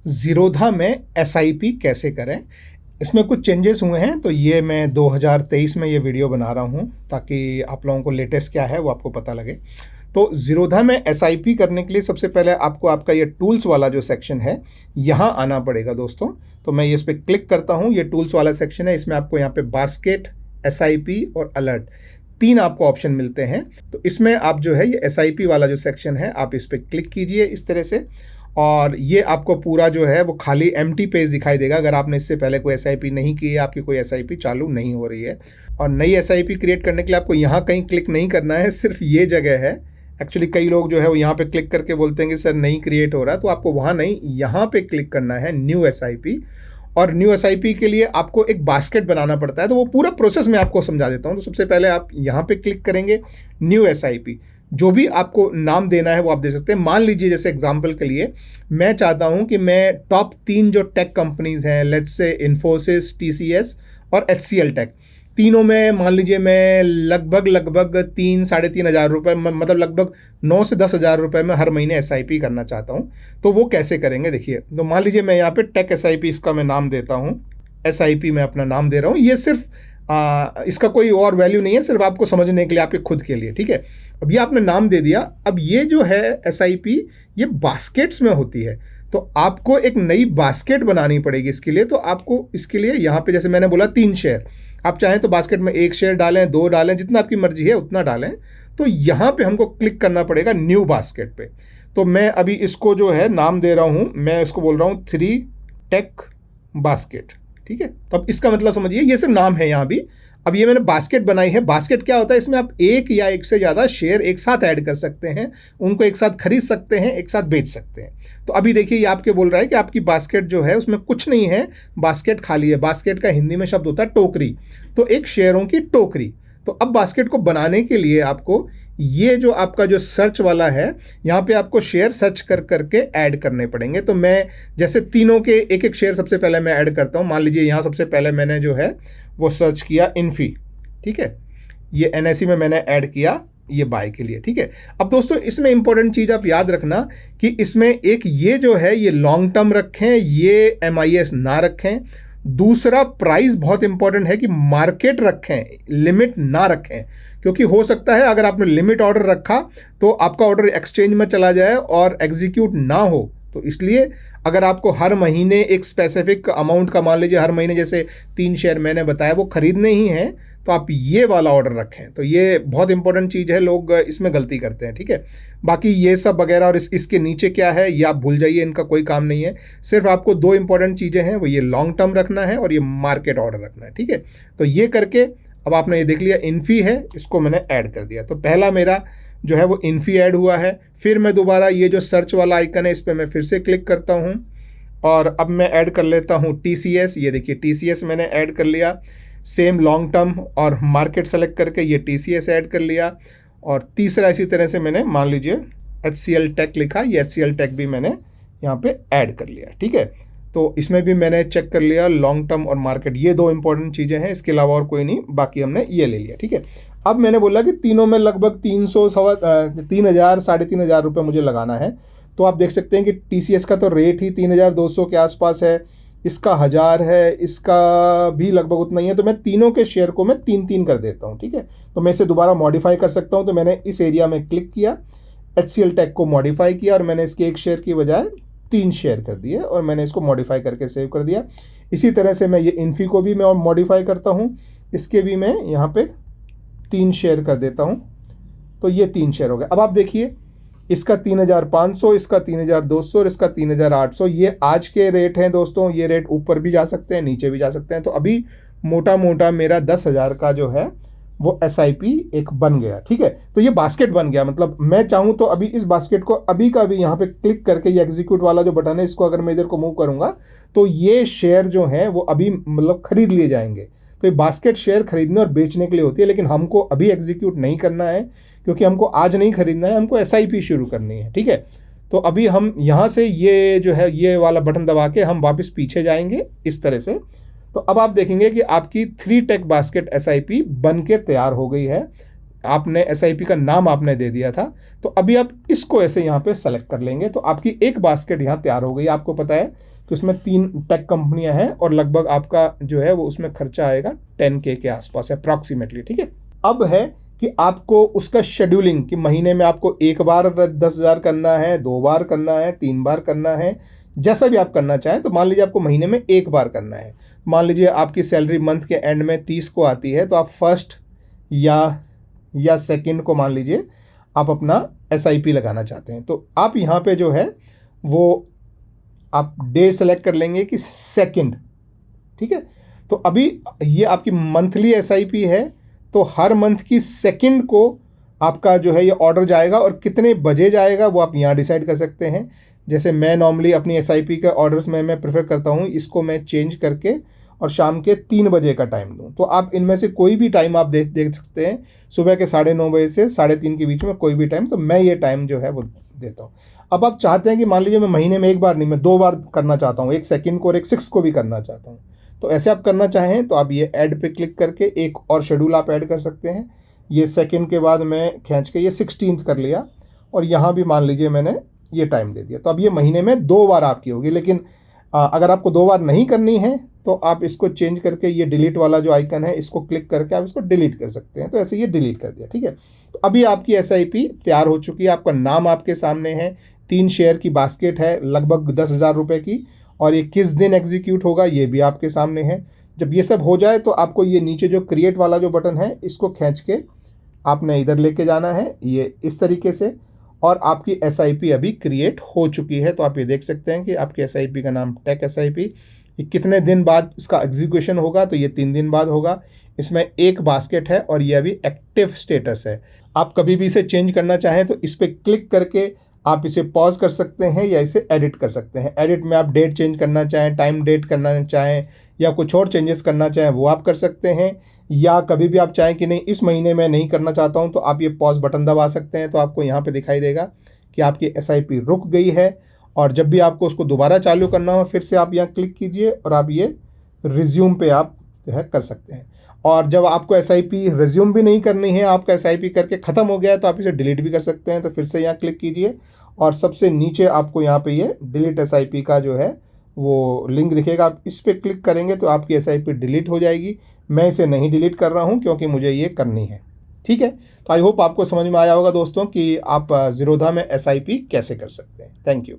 ज़ीरोधा में एसआईपी कैसे करें। इसमें कुछ चेंजेस हुए हैं, तो ये मैं 2023 में ये वीडियो बना रहा हूँ ताकि आप लोगों को लेटेस्ट क्या है वो आपको पता लगे। तो ज़ीरोधा में एसआईपी करने के लिए सबसे पहले आपको आपका ये टूल्स वाला जो सेक्शन है यहाँ आना पड़ेगा दोस्तों। तो मैं इस पर क्लिक करता हूँ, ये टूल्स वाला सेक्शन है। इसमें आपको यहाँ पे बास्केट, एसआईपी और अलर्ट तीन आपको ऑप्शन मिलते हैं। तो इसमें आप जो है ये एसआईपी वाला जो सेक्शन है आप इस पर क्लिक कीजिए इस तरह से, और ये आपको पूरा जो है वो खाली एम्प्टी पेज दिखाई देगा। अगर आपने इससे पहले कोई एसआईपी नहीं की है, आपकी कोई एसआईपी चालू नहीं हो रही है। और नई एसआईपी क्रिएट करने के लिए आपको यहाँ कहीं क्लिक नहीं करना है, सिर्फ ये जगह है। एक्चुअली कई लोग जो है वो यहाँ पे क्लिक करके बोलते हैं कि सर नहीं क्रिएट हो रहा, तो आपको वहाँ नहीं, यहाँ पे क्लिक करना है न्यू एसआईपी। और न्यू एसआईपी के लिए आपको एक बास्केट बनाना पड़ता है, तो वो पूरा प्रोसेस मैं आपको समझा देता हूँ। तो सबसे पहले आप यहाँ पे क्लिक करेंगे, न्यू एसआईपी, जो भी आपको नाम देना है वो आप दे सकते हैं। मान लीजिए जैसे एग्जांपल के लिए मैं चाहता हूं कि मैं टॉप 3 जो टेक कंपनीज हैं, लेट्स से इन्फोसिस, टीसीएस और एचसीएल टेक, तीनों में मान लीजिए मैं लगभग 3-3.5 हज़ार रुपये, मतलब लगभग 9 से 10 हज़ार रुपये में हर महीने एसआईपी करना चाहता हूं। तो वो कैसे करेंगे देखिए। तो मान लीजिए मैं यहाँ पे टेक एसआईपी इसका मैं नाम देता हूँ, एसआईपी मैं अपना नाम दे रहा हूँ। ये सिर्फ इसका कोई और वैल्यू नहीं है, सिर्फ आपको समझने के लिए, आपके खुद के लिए, ठीक है। अब ये आपने नाम दे दिया। अब ये जो है एसआईपी ये बास्केट्स में होती है, तो आपको एक नई बास्केट बनानी पड़ेगी इसके लिए। तो आपको इसके लिए यहाँ पे जैसे मैंने बोला 3 शेयर, आप चाहें तो बास्केट में 1 शेयर डालें, 2 डालें, जितना आपकी मर्जी है उतना डालें। तो यहाँ पे हमको क्लिक करना पड़ेगा न्यू बास्केट पे। तो मैं अभी इसको जो है नाम दे रहा हूँ, मैं इसको बोल रहा हूँ 3 टेक बास्केट, ठीक है। तो अब इसका मतलब समझिए, ये सिर्फ नाम है यहाँ भी। अब ये मैंने बास्केट बनाई है। बास्केट क्या होता है, इसमें आप एक या एक से ज़्यादा शेयर एक साथ ऐड कर सकते हैं, उनको एक साथ खरीद सकते हैं, एक साथ बेच सकते हैं। तो अभी देखिए ये आपके बोल रहा है कि आपकी बास्केट जो है उसमें कुछ नहीं है, बास्केट खाली है। बास्केट का हिंदी में शब्द होता है टोकरी, तो एक शेयरों की टोकरी। तो अब बास्केट को बनाने के लिए आपको ये जो आपका जो सर्च वाला है, यहाँ पे आपको शेयर सर्च कर करके ऐड करने पड़ेंगे। तो मैं जैसे तीनों के एक एक शेयर सबसे पहले मैं ऐड करता हूँ। मान लीजिए यहाँ सबसे पहले मैंने जो है वो सर्च किया इन्फी, ठीक है। ये एनएससी में मैंने ऐड किया ये बाय के लिए, ठीक है। अब दोस्तों इसमें इंपॉर्टेंट चीज़ आप याद रखना कि इसमें एक ये जो है ये लॉन्ग टर्म रखें, ये एमआईएस ना रखें। दूसरा प्राइस बहुत इंपॉर्टेंट है कि मार्केट रखें, लिमिट ना रखें, क्योंकि हो सकता है अगर आपने लिमिट ऑर्डर रखा तो आपका ऑर्डर एक्सचेंज में चला जाए और एग्जीक्यूट ना हो। तो इसलिए अगर आपको हर महीने एक स्पेसिफिक अमाउंट का, मान लीजिए हर महीने जैसे 3 शेयर मैंने बताया वो खरीदने ही हैं, तो आप ये वाला ऑर्डर रखें। तो ये बहुत इंपॉर्टेंट चीज़ है, लोग इसमें गलती करते हैं, ठीक है। बाकी ये सब वगैरह और इसके नीचे क्या है ये आप भूल जाइए, इनका कोई काम नहीं है। सिर्फ आपको 2 इंपॉर्टेंट चीज़ें हैं, वो ये लॉन्ग टर्म रखना है और ये मार्केट ऑर्डर रखना है, ठीक है। तो ये करके अब आपने ये देख लिया इन्फी है, इसको मैंने ऐड कर दिया। तो पहला मेरा जो है वो इन्फी ऐड हुआ है। फिर मैं दोबारा ये जो सर्च वाला आइकन है इस पर मैं फिर से क्लिक करता हूँ और अब मैं ऐड कर लेता हूँ टीसीएस। ये देखिए टीसीएस मैंने ऐड कर लिया। सेम लॉन्ग टर्म और मार्केट सेलेक्ट करके ये टीसीएस ऐड कर लिया। और तीसरा इसी तरह से मैंने मान लीजिए एचसीएल टेक लिखा, ये एचसीएल टेक भी मैंने यहाँ पे ऐड कर लिया, ठीक है। तो इसमें भी मैंने चेक कर लिया लॉन्ग टर्म और मार्केट, ये 2 इंपॉर्टेंट चीज़ें हैं, इसके अलावा और कोई नहीं, बाकी हमने ये ले लिया, ठीक है। अब मैंने बोला कि तीनों में लगभग 3,000 3,500 रुपये मुझे लगाना है। तो आप देख सकते हैं कि टीसीएस का तो रेट ही 3,200 के आसपास है, इसका 1000 है, इसका भी लगभग उतना ही है। तो मैं तीनों के शेयर को मैं 3-3 कर देता हूँ, ठीक है। तो मैं इसे दोबारा मॉडिफाई कर सकता हूँ। तो मैंने इस एरिया में क्लिक किया, एचसीएल टेक को मॉडिफाई किया और मैंने इसके 1 शेयर की बजाय 3 शेयर कर दिए और मैंने इसको मॉडिफाई करके सेव कर दिया। इसी तरह से मैं ये इन्फी को भी मैं और मॉडिफाई करता हूँ, इसके भी मैं यहाँ पे 3 शेयर कर देता हूँ। तो ये 3 शेयर हो गए। अब आप देखिए इसका 3,500, इसका 3,200 और इसका 3,800, ये आज के रेट हैं दोस्तों। ये रेट ऊपर भी जा सकते हैं, नीचे भी जा सकते हैं। तो अभी मोटा मोटा मेरा 10,000 का जो है वो एसआईपी एक बन गया, ठीक है। तो ये बास्केट बन गया। मतलब मैं चाहूँ तो अभी इस बास्केट को अभी का अभी यहाँ पे क्लिक करके ये एग्जीक्यूट वाला जो बटन है इसको अगर मैं इधर को मूव करूँगा तो ये शेयर जो हैं वो अभी मतलब खरीद लिए जाएंगे। तो ये बास्केट शेयर खरीदने और बेचने के लिए होती है, लेकिन हमको अभी एग्जीक्यूट नहीं करना है क्योंकि हमको आज नहीं खरीदना है, हमको एसआईपी शुरू करनी है, ठीक है। तो अभी हम यहाँ से ये जो है ये वाला बटन दबा के हम वापस पीछे जाएंगे इस तरह से। तो अब आप देखेंगे कि आपकी 3 टेक बास्केट एसआईपी बन के तैयार हो गई है। आपने एसआईपी का नाम आपने दे दिया था। तो अभी आप इसको ऐसे यहाँ पे सेलेक्ट कर लेंगे तो आपकी एक बास्केट यहाँ तैयार हो गई। आपको पता है तो इसमें 3 टेक कंपनियां हैं और लगभग आपका जो है वो उसमें खर्चा आएगा 10K के आसपास अप्रॉक्सीमेटली, ठीक है। अब है कि आपको उसका शेड्यूलिंग कि महीने में आपको 1 बार 10,000 करना है, 2 बार करना है, 3 बार करना है, जैसा भी आप करना चाहें। तो मान लीजिए आपको महीने में 1 बार करना है, मान लीजिए आपकी सैलरी मंथ के एंड में 30 को आती है, तो आप फर्स्ट या सेकंड को मान लीजिए आप अपना SIP लगाना चाहते हैं। तो आप यहाँ पे जो है वो आप डेट सेलेक्ट कर लेंगे कि सेकंड, ठीक है। तो अभी ये आपकी मंथली SIP है, तो हर मंथ की सेकंड को आपका जो है ये ऑर्डर जाएगा और कितने बजे जाएगा वो आप यहाँ डिसाइड कर सकते हैं। जैसे मैं नॉर्मली अपनी SIP के ऑर्डर्स में मैं प्रेफर करता हूँ इसको मैं चेंज करके और शाम के 3 बजे का टाइम दूँ। तो आप इनमें से कोई भी टाइम आप देख सकते हैं, सुबह के 9:30 बजे से 3:30 के बीच में कोई भी टाइम, तो मैं ये टाइम जो है वो देता हूँ। अब आप चाहते हैं कि मान लीजिए मैं महीने में 1 बार नहीं, मैं 2 बार करना चाहता हूँ, एक सेकंड को और एक 6 को भी करना चाहता हूँ। तो ऐसे आप करना चाहें तो आप ये ऐड पे क्लिक करके एक और शेड्यूल आप ऐड कर सकते हैं। ये सेकंड के बाद मैं खींच के ये 16th कर लिया और यहाँ भी मान लीजिए मैंने ये टाइम दे दिया। तो अब ये महीने में 2 बार आपकी होगी। लेकिन अगर आपको 2 बार नहीं करनी है तो आप इसको चेंज करके ये डिलीट वाला जो आइकन है इसको क्लिक करके आप इसको डिलीट कर सकते हैं। तो ऐसे ये डिलीट कर दिया, ठीक है। तो अभी आपकी SIP तैयार हो चुकी है, आपका नाम आपके सामने है, 3 शेयर की बास्केट है लगभग 10,000 रुपये की, और ये किस दिन एग्जीक्यूट होगा ये भी आपके सामने है। जब ये सब हो जाए तो आपको ये नीचे जो क्रिएट वाला जो बटन है इसको खींच के आपने इधर लेके जाना है ये इस तरीके से, और आपकी SIP अभी क्रिएट हो चुकी है। तो आप ये देख सकते हैं कि आपकी SIP का नाम टेक SIP, ये कितने दिन बाद इसका एग्जीक्यूशन होगा, तो ये 3 दिन बाद होगा। इसमें एक बास्केट है और ये अभी एक्टिव स्टेटस है। आप कभी भी इसे चेंज करना चाहें तो इस पर क्लिक करके आप इसे पॉज कर सकते हैं या इसे एडिट कर सकते हैं। एडिट में आप डेट चेंज करना चाहें, टाइम डेट करना चाहें या कुछ और चेंजेस करना चाहें वो आप कर सकते हैं, या कभी भी आप चाहें कि नहीं इस महीने में नहीं करना चाहता हूं तो आप ये पॉज बटन दबा सकते हैं। तो आपको यहाँ पे दिखाई देगा कि आपकी SIP रुक गई है, और जब भी आपको उसको दोबारा चालू करना हो फिर से आप यहाँ क्लिक कीजिए और आप ये रिज्यूम पे आप जो है कर सकते हैं। और जब आपको SIP रिज्यूम भी नहीं करनी है, आपका SIP करके ख़त्म हो गया है, तो आप इसे डिलीट भी कर सकते हैं। तो फिर से यहाँ क्लिक कीजिए और सबसे नीचे आपको यहाँ पे ये डिलीट SIP का जो है वो लिंक दिखेगा, आप इस पर क्लिक करेंगे तो आपकी SIP डिलीट हो जाएगी। मैं इसे नहीं डिलीट कर रहा हूँ क्योंकि मुझे ये करनी है, ठीक है। तो आई होप आपको समझ में आया होगा दोस्तों कि आप ज़ीरोधा में SIP कैसे कर सकते हैं। Thank you.